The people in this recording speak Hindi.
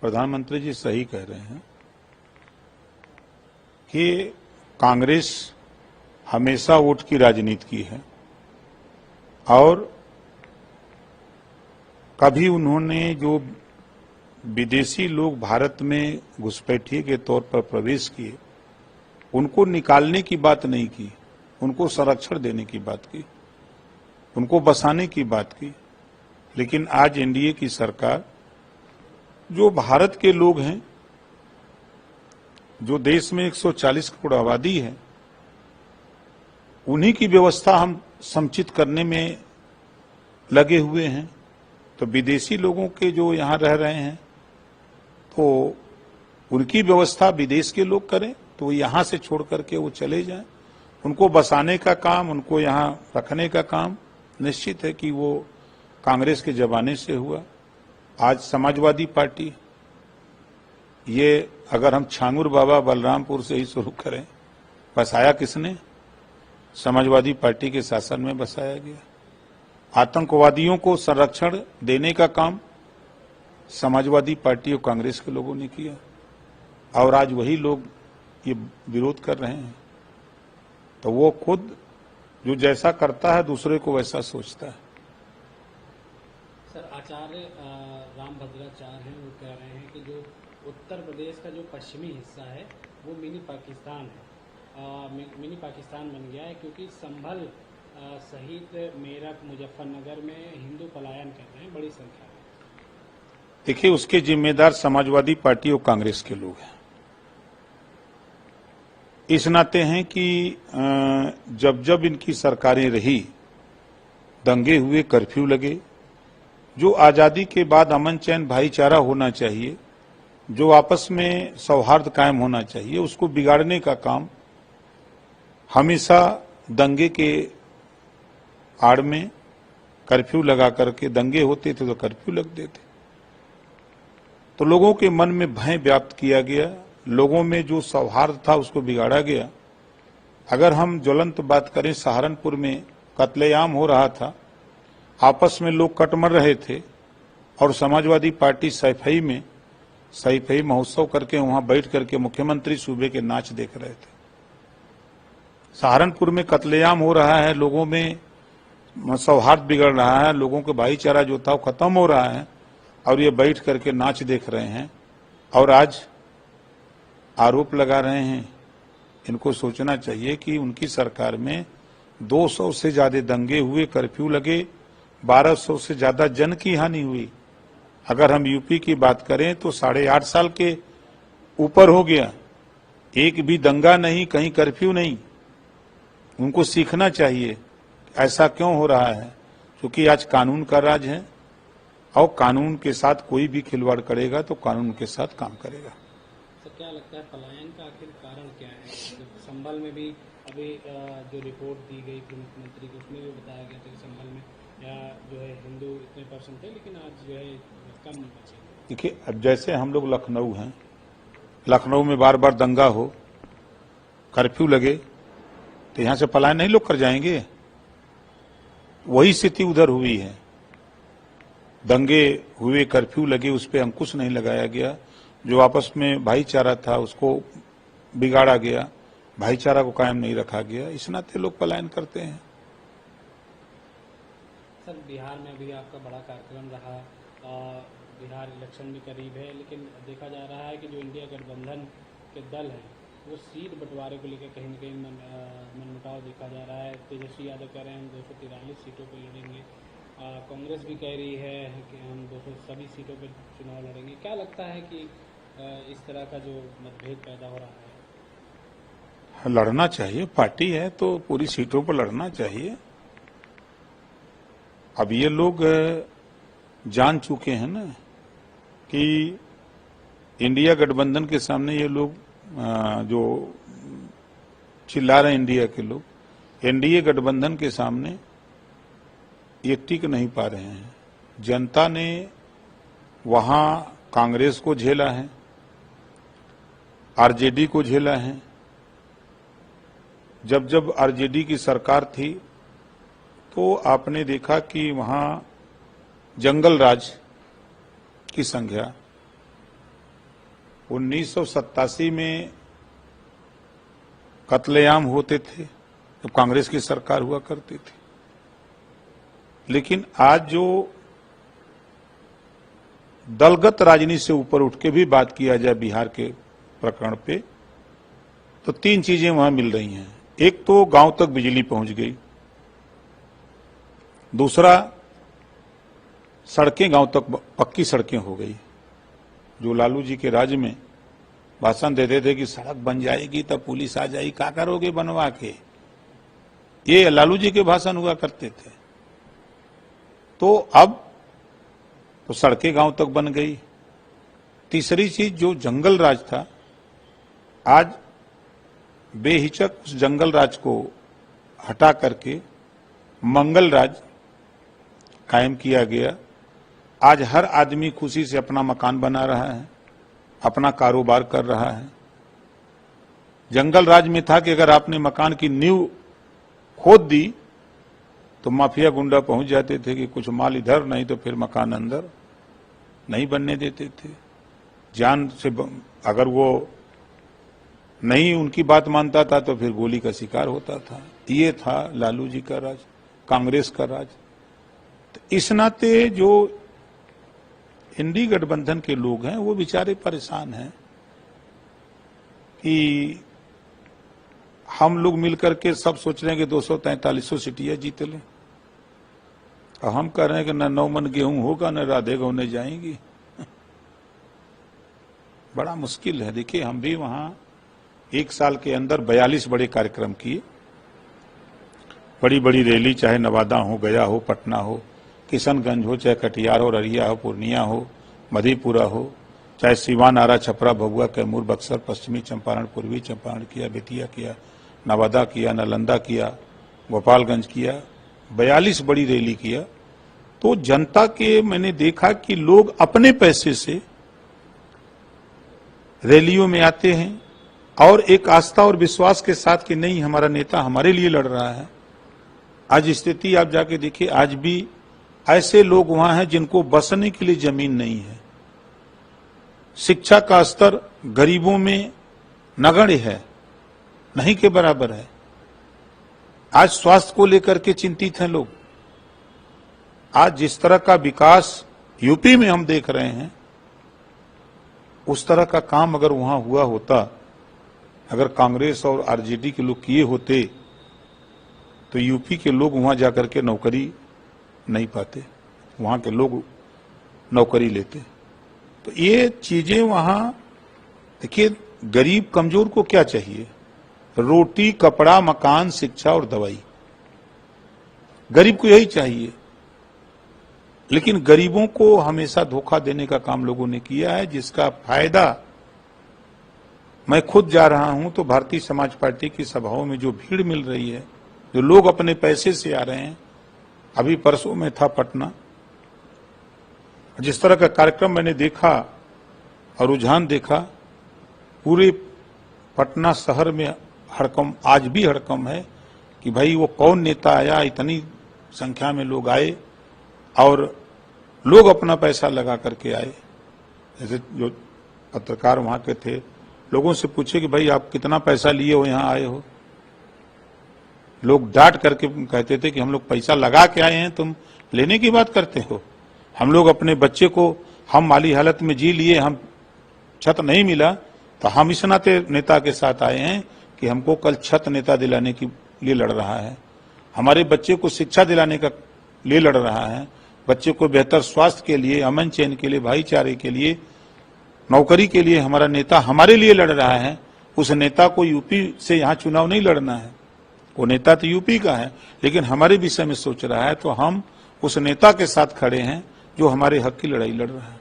प्रधानमंत्री जी सही कह रहे हैं कि कांग्रेस हमेशा वोट की राजनीति की है और कभी उन्होंने जो विदेशी लोग भारत में घुसपैठिए के तौर पर प्रवेश किए उनको निकालने की बात नहीं की, उनको संरक्षण देने की बात की, उनको बसाने की बात की। लेकिन आज एनडीए की सरकार जो भारत के लोग हैं, जो देश में 140 करोड़ आबादी है, उन्हीं की व्यवस्था हम समुचित करने में लगे हुए हैं। तो विदेशी लोगों के जो यहाँ रह रहे हैं तो उनकी व्यवस्था विदेश के लोग करें, तो यहाँ से छोड़ करके वो चले जाएं। उनको बसाने का काम, उनको यहाँ रखने का काम निश्चित है कि वो कांग्रेस के जमाने से हुआ। आज समाजवादी पार्टी, ये अगर हम छांगुर बाबा बलरामपुर से ही शुरू करें, बसाया किसने? समाजवादी पार्टी के शासन में बसाया गया। आतंकवादियों को संरक्षण देने का काम समाजवादी पार्टी और कांग्रेस के लोगों ने किया और आज वही लोग ये विरोध कर रहे हैं। तो वो खुद जो जैसा करता है दूसरे को वैसा सोचता है। सर, आचार्य रामभद्राचार्य हैं, वो कह रहे हैं कि जो उत्तर प्रदेश का जो पश्चिमी हिस्सा है वो मिनी पाकिस्तान है, मिनी पाकिस्तान बन गया है क्योंकि संभल सहित मेरठ मुजफ्फरनगर में हिंदू पलायन कर रहे हैं बड़ी संख्या में। देखिए, उसके जिम्मेदार समाजवादी पार्टी और कांग्रेस के लोग हैं। इस नाते हैं कि जब जब इनकी सरकारें रही, दंगे हुए, कर्फ्यू लगे, जो आजादी के बाद अमन चैन भाईचारा होना चाहिए, जो आपस में सौहार्द कायम होना चाहिए, उसको बिगाड़ने का काम हमेशा दंगे के आड़ में कर्फ्यू लगा करके, दंगे होते थे तो कर्फ्यू लगते थे, तो लोगों के मन में भय व्याप्त किया गया, लोगों में जो सौहार्द था उसको बिगाड़ा गया। अगर हम ज्वलंत बात करें, सहारनपुर में कत्लेआम हो रहा था, आपस में लोग कट मर रहे थे और समाजवादी पार्टी सैफई महोत्सव करके वहां बैठ करके मुख्यमंत्री सूबे के नाच देख रहे थे। सहारनपुर में कत्लेआम हो रहा है, लोगों में सौहार्द बिगड़ रहा है, लोगों का भाईचारा जो था वो खत्म हो रहा है और ये बैठ करके नाच देख रहे हैं और आज आरोप लगा रहे हैं। इनको सोचना चाहिए कि उनकी सरकार में 200 से ज्यादा दंगे हुए, कर्फ्यू लगे, 1200 से ज्यादा जन की हानि हुई। अगर हम यूपी की बात करें तो 8.5 साल के ऊपर हो गया, एक भी दंगा नहीं, कहीं कर्फ्यू नहीं। उनको सीखना चाहिए ऐसा क्यों हो रहा है, क्योंकि आज कानून का राज है और कानून के साथ कोई भी खिलवाड़ करेगा तो कानून के साथ काम करेगा। तो क्या लगता है पलायन का आखिर कारण क्या है? संभल में भी अभी जो रिपोर्ट दी गई मुख्यमंत्री की, उसमें भी बताया गया था कि संभल में या जो है हिंदू इतने % थे, लेकिन आज जो है कम बचे। देखिए, अब जैसे हम लोग लखनऊ हैं, लखनऊ में बार बार दंगा हो, कर्फ्यू लगे, तो यहां से पलायन नहीं लोग कर जाएंगे। वही स्थिति उधर हुई है, दंगे हुए, कर्फ्यू लगे, उस पर अंकुश नहीं लगाया गया, जो आपस में भाईचारा था उसको बिगाड़ा गया, भाईचारा को कायम नहीं रखा गया, इस नाते लोग पलायन करते हैं। सर, बिहार में भी आपका बड़ा कार्यक्रम रहा, बिहार इलेक्शन भी करीब है, लेकिन देखा जा रहा है कि जो इंडिया गठबंधन के दल हैं वो सीट बंटवारे को लेकर कहीं न कहीं मनमुटाव देखा जा रहा है। तेजस्वी यादव कह रहे हैं हम 243 सीटों पर लड़ेंगे, कांग्रेस भी कह रही है कि हम 200 सभी सीटों पर चुनाव लड़ेंगे। क्या लगता है कि इस तरह का जो मतभेद पैदा हो रहा है? लड़ना चाहिए, पार्टी है तो पूरी सीटों पर लड़ना चाहिए। अब ये लोग जान चुके हैं ना कि इंडिया गठबंधन के सामने ये लोग जो चिल्ला रहे हैं, इंडिया के लोग, एनडीए गठबंधन के सामने ये टिक नहीं पा रहे हैं। जनता ने वहां कांग्रेस को झेला है, आरजेडी को झेला है। जब जब आरजेडी की सरकार थी तो आपने देखा कि वहां जंगल राज की संज्ञा 1987 में कत्लेआम होते थे जब कांग्रेस की सरकार हुआ करती थी, लेकिन आज जो दलगत राजनीति से ऊपर उठ के भी बात किया जाए बिहार के प्रकरण पे, तो तीन चीजें वहां मिल रही हैं। एक तो गांव तक बिजली पहुंच गई, दूसरा सड़कें गांव तक पक्की सड़कें हो गई। जो लालू जी के राज में भाषण देते थे कि सड़क बन जाएगी तब पुलिस आ जाएगी, क्या करोगे बनवा के, ये लालू जी के भाषण हुआ करते थे। तो अब तो सड़कें गांव तक बन गई। तीसरी चीज जो जंगल राज था, आज बेहिचक उस जंगल राज को हटा करके मंगल राज कायम किया गया। आज हर आदमी खुशी से अपना मकान बना रहा है, अपना कारोबार कर रहा है। जंगल राज में था कि अगर आपने मकान की नींव खोद दी तो माफिया गुंडा पहुंच जाते थे कि कुछ माल इधर, नहीं तो फिर मकान अंदर नहीं बनने देते थे। जान से अगर वो नहीं उनकी बात मानता था तो फिर गोली का शिकार होता था। ये था लालू जी का राज, कांग्रेस का राज। तो इस नाते जो इंडी गठबंधन के लोग हैं वो बेचारे परेशान हैं कि हम लोग मिलकर के सब सोच रहे हैं कि 243 सीटियां जीत लें, और हम कह रहे हैं कि न 9 मन गेहूं होगा न राधे गौने जाएंगी। बड़ा मुश्किल है। देखिए, हम भी वहां 1 साल के अंदर 42 बड़े कार्यक्रम किए, बड़ी बड़ी रैली, चाहे नवादा हो, गया हो, पटना हो, किशनगंज हो, चाहे कटिहार हो, अररिया हो, पूर्णिया हो, मधेपुरा हो, चाहे सीवान, आरा, छपरा, भभुआ, कैमूर, बक्सर, पश्चिमी चंपारण, पूर्वी चंपारण किया, बेतिया किया, नवादा किया, नालंदा किया, गोपालगंज किया, 42 बड़ी रैली किया। तो जनता के मैंने देखा कि लोग अपने पैसे से रैलियों में आते हैं और एक आस्था और विश्वास के साथ कि नहीं, हमारा नेता हमारे लिए लड़ रहा है। आज स्थिति आप जाके देखिए, आज भी ऐसे लोग वहां हैं जिनको बसने के लिए जमीन नहीं है। शिक्षा का स्तर गरीबों में नगण्य है, नहीं के बराबर है। आज स्वास्थ्य को लेकर के चिंतित हैं लोग। आज जिस तरह का विकास यूपी में हम देख रहे हैं, उस तरह का काम अगर वहां हुआ होता, अगर कांग्रेस और आरजेडी के लोग किए होते, तो यूपी के लोग वहां जाकर के नौकरी नहीं पाते, वहां के लोग नौकरी लेते। तो ये चीजें वहां देखिए, गरीब कमजोर को क्या चाहिए? रोटी, कपड़ा, मकान, शिक्षा और दवाई। गरीब को यही चाहिए। लेकिन गरीबों को हमेशा धोखा देने का काम लोगों ने किया है, जिसका फायदा मैं खुद जा रहा हूं तो भारतीय समाज पार्टी की सभाओं में जो भीड़ मिल रही है, जो लोग अपने पैसे से आ रहे हैं। अभी परसों में था पटना, जिस तरह का कार्यक्रम मैंने देखा और रुझान देखा, पूरे पटना शहर में हड़कंप, आज भी हड़कंप है कि भाई वो कौन नेता आया, इतनी संख्या में लोग आए और लोग अपना पैसा लगा करके आए। जैसे जो पत्रकार वहां के थे, लोगों से पूछे कि भाई आप कितना पैसा लिए हो, यहां आए हो? लोग डांट करके कहते थे कि हम लोग पैसा लगा के आए हैं, तुम लेने की बात करते हो। हम लोग अपने बच्चे को, हम माली हालत में जी लिए, हम छत नहीं मिला तो हम इस नाते नेता के साथ आए हैं कि हमको कल छत नेता दिलाने के लिए लड़ रहा है, हमारे बच्चे को शिक्षा दिलाने का लिए लड़ रहा है, बच्चे को बेहतर स्वास्थ्य के लिए, अमन चैन के लिए, भाईचारे के लिए, नौकरी के लिए हमारा नेता हमारे लिए लड़ रहा है। उस नेता को यूपी से यहाँ चुनाव नहीं लड़ना है, वो नेता तो यूपी का है, लेकिन हमारे विषय में सोच रहा है, तो हम उस नेता के साथ खड़े हैं जो हमारे हक की लड़ाई लड़ रहा है।